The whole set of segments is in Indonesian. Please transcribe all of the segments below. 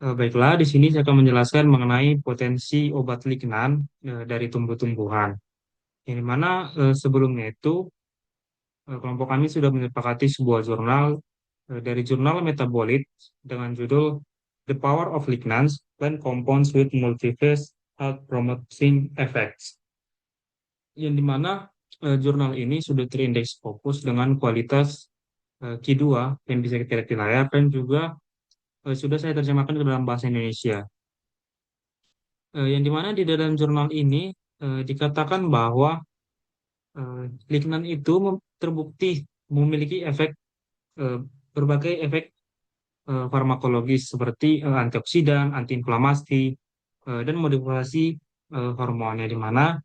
Baiklah, di sini saya akan menjelaskan mengenai potensi obat lignan dari tumbuh-tumbuhan. Yang dimana sebelumnya itu kelompok kami sudah menyepakati sebuah jurnal dari jurnal Metabolit dengan judul The Power of Lignans Plant Compounds with Multiphase Health Promoting Effects. Yang dimana jurnal ini sudah terindeks fokus dengan kualitas Q2 yang bisa kita lihat di layar dan juga sudah saya terjemahkan ke dalam bahasa Indonesia. Yang dimana di dalam jurnal ini dikatakan bahwa lignan itu terbukti memiliki efek eh, berbagai efek farmakologis seperti antioksidan, antiinflamasi, dan modifikasi hormonnya di mana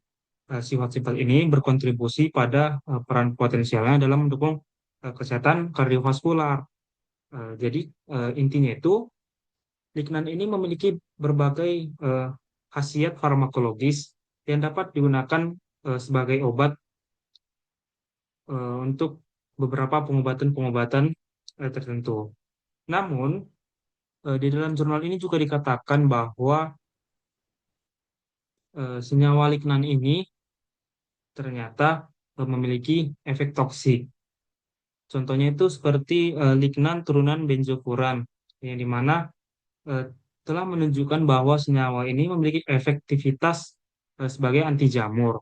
sifat-sifat ini berkontribusi pada peran potensialnya dalam mendukung kesehatan kardiovaskular. Jadi intinya itu lignan ini memiliki berbagai khasiat farmakologis yang dapat digunakan sebagai obat untuk beberapa pengobatan-pengobatan tertentu. Namun, di dalam jurnal ini juga dikatakan bahwa senyawa lignan ini ternyata memiliki efek toksik. Contohnya itu seperti lignan turunan benzofuran, yang dimana eh, telah menunjukkan bahwa senyawa ini memiliki efektivitas sebagai anti jamur,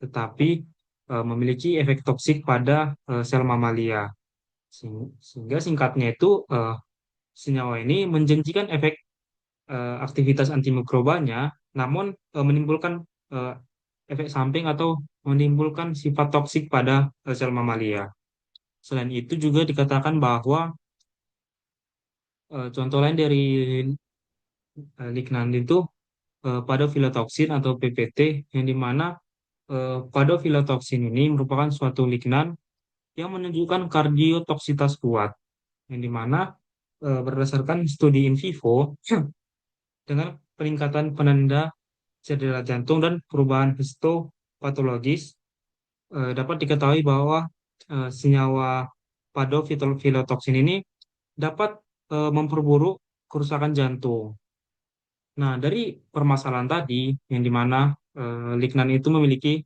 tetapi memiliki efek toksik pada sel mamalia. Sehingga singkatnya itu senyawa ini menjanjikan efek aktivitas antimikrobanya, namun menimbulkan eh, efek samping atau menimbulkan sifat toksik pada sel mamalia. Selain itu juga dikatakan bahwa contoh lain dari lignan itu padofilotoksin atau PPT, yang dimana padofilotoksin ini merupakan suatu lignan yang menunjukkan kardiotoksitas kuat, yang dimana berdasarkan studi in vivo dengan peningkatan penanda cedera jantung dan perubahan histopatologis dapat diketahui bahwa senyawa padofilotoksin ini dapat memperburuk kerusakan jantung. Nah, dari permasalahan tadi, yang dimana lignan itu memiliki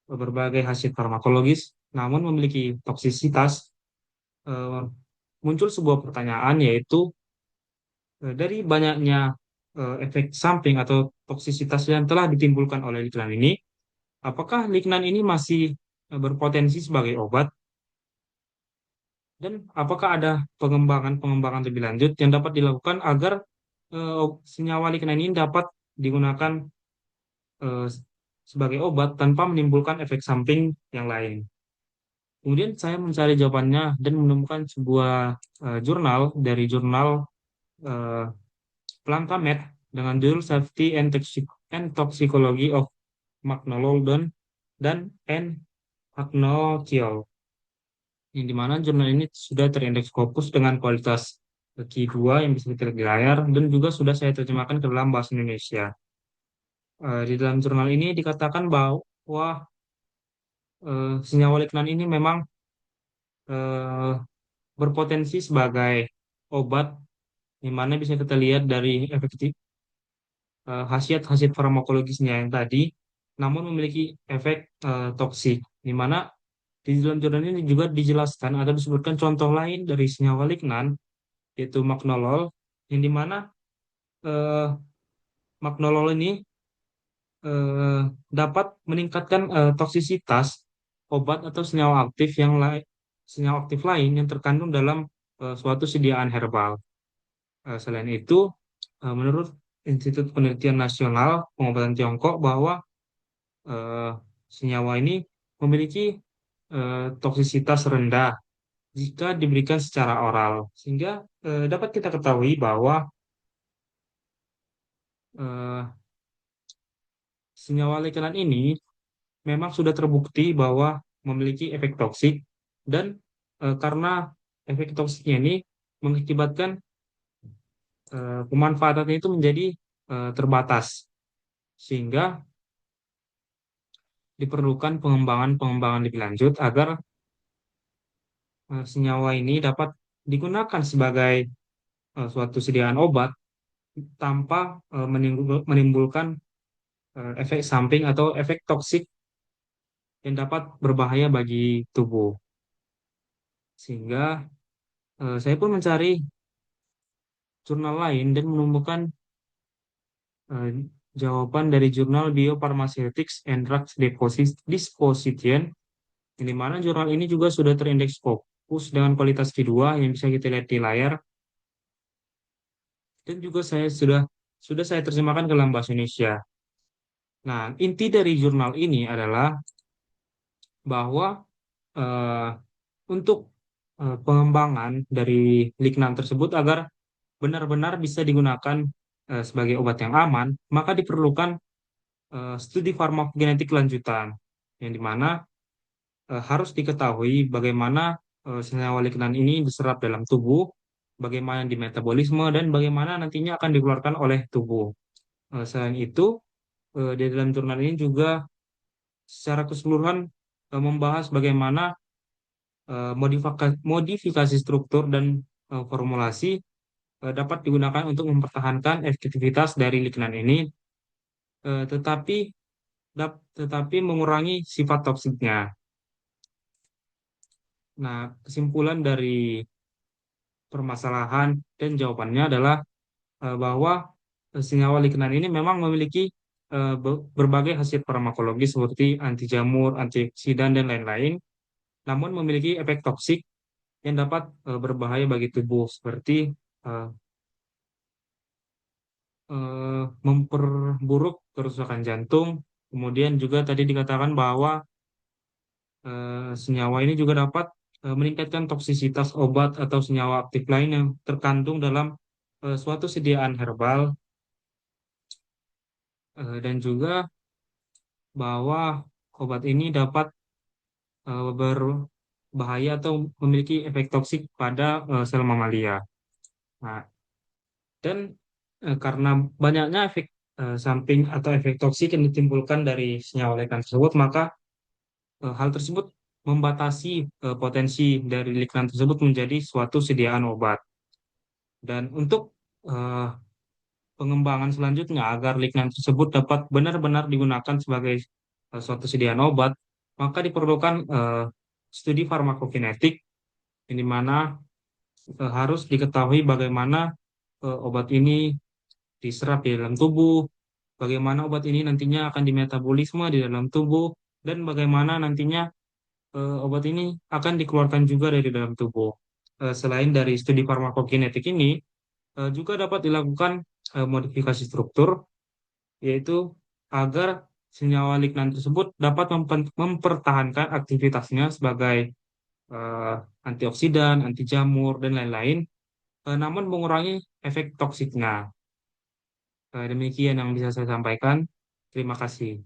berbagai hasil farmakologis, namun memiliki toksisitas, eh, muncul sebuah pertanyaan, yaitu dari banyaknya efek samping atau toksisitas yang telah ditimbulkan oleh lignan ini, apakah lignan ini masih berpotensi sebagai obat? Dan apakah ada pengembangan-pengembangan lebih lanjut yang dapat dilakukan agar senyawa lignan ini dapat digunakan eh, sebagai obat tanpa menimbulkan efek samping yang lain? Kemudian saya mencari jawabannya dan menemukan sebuah jurnal dari jurnal eh, Plantamed dengan judul Safety and Toxicology of Magnolol dan N. Hagnothiol, yang dimana jurnal ini sudah terindeks Scopus dengan kualitas Q2 yang bisa kita lihat di layar dan juga sudah saya terjemahkan ke dalam bahasa Indonesia. Di dalam jurnal ini dikatakan bahwa senyawa lignan ini memang eh, berpotensi sebagai obat, di mana bisa kita lihat dari khasiat-khasiat farmakologisnya yang tadi, namun memiliki efek toksik, di mana di dalam jurnal ini juga dijelaskan atau disebutkan contoh lain dari senyawa lignan, yaitu magnolol, yang dimana eh, magnolol ini eh, dapat meningkatkan toksisitas obat atau senyawa aktif lain yang terkandung dalam suatu sediaan herbal. Selain itu, menurut Institut Penelitian Nasional Pengobatan Tiongkok bahwa eh, senyawa ini memiliki toksisitas rendah jika diberikan secara oral, sehingga dapat kita ketahui bahwa eh, senyawa lekelan ini memang sudah terbukti bahwa memiliki efek toksik dan karena efek toksiknya ini mengakibatkan pemanfaatannya itu menjadi terbatas, sehingga diperlukan pengembangan-pengembangan lebih lanjut agar senyawa ini dapat digunakan sebagai suatu sediaan obat tanpa menimbulkan efek samping atau efek toksik yang dapat berbahaya bagi tubuh. Sehingga saya pun mencari jurnal lain dan menemukan eh, jawaban dari jurnal Biopharmaceutics and Drugs Disposition, di mana jurnal ini juga sudah terindeks Scopus dengan kualitas Q2 yang bisa kita lihat di layar, dan juga sudah saya terjemahkan ke dalam bahasa Indonesia. Nah, inti dari jurnal ini adalah bahwa eh, untuk pengembangan dari lignan tersebut agar benar-benar bisa digunakan sebagai obat yang aman, maka diperlukan studi farmakogenetik lanjutan, yang dimana harus diketahui bagaimana senyawa lignan ini diserap dalam tubuh, bagaimana di metabolisme, dan bagaimana nantinya akan dikeluarkan oleh tubuh. Selain itu, di dalam jurnal ini juga secara keseluruhan membahas bagaimana modifikasi struktur dan formulasi dapat digunakan untuk mempertahankan efektivitas dari lignan ini, tetapi tetapi mengurangi sifat toksiknya. Nah, kesimpulan dari permasalahan dan jawabannya adalah bahwa senyawa lignan ini memang memiliki berbagai khasiat farmakologis seperti anti jamur, antioksidan, dan lain-lain, namun memiliki efek toksik yang dapat berbahaya bagi tubuh seperti eh, memperburuk kerusakan jantung. Kemudian juga tadi dikatakan bahwa senyawa ini juga dapat meningkatkan toksisitas obat atau senyawa aktif lain yang terkandung dalam suatu sediaan herbal, dan juga bahwa obat ini dapat berbahaya atau memiliki efek toksik pada sel mamalia. Nah, dan karena banyaknya efek samping atau efek toksik yang ditimbulkan dari senyawa lignan tersebut, maka hal tersebut membatasi potensi dari lignan tersebut menjadi suatu sediaan obat. Dan untuk eh, pengembangan selanjutnya agar lignan tersebut dapat benar-benar digunakan sebagai suatu sediaan obat, maka diperlukan studi farmakokinetik, yang di mana harus diketahui bagaimana obat ini diserap di dalam tubuh, bagaimana obat ini nantinya akan dimetabolisme di dalam tubuh, dan bagaimana nantinya obat ini akan dikeluarkan juga dari dalam tubuh. Selain dari studi farmakokinetik ini, juga dapat dilakukan modifikasi struktur, yaitu agar senyawa lignan tersebut dapat mempertahankan aktivitasnya sebagai eh, antioksidan, anti jamur, dan lain-lain, namun mengurangi efek toksiknya. Demikian yang bisa saya sampaikan. Terima kasih.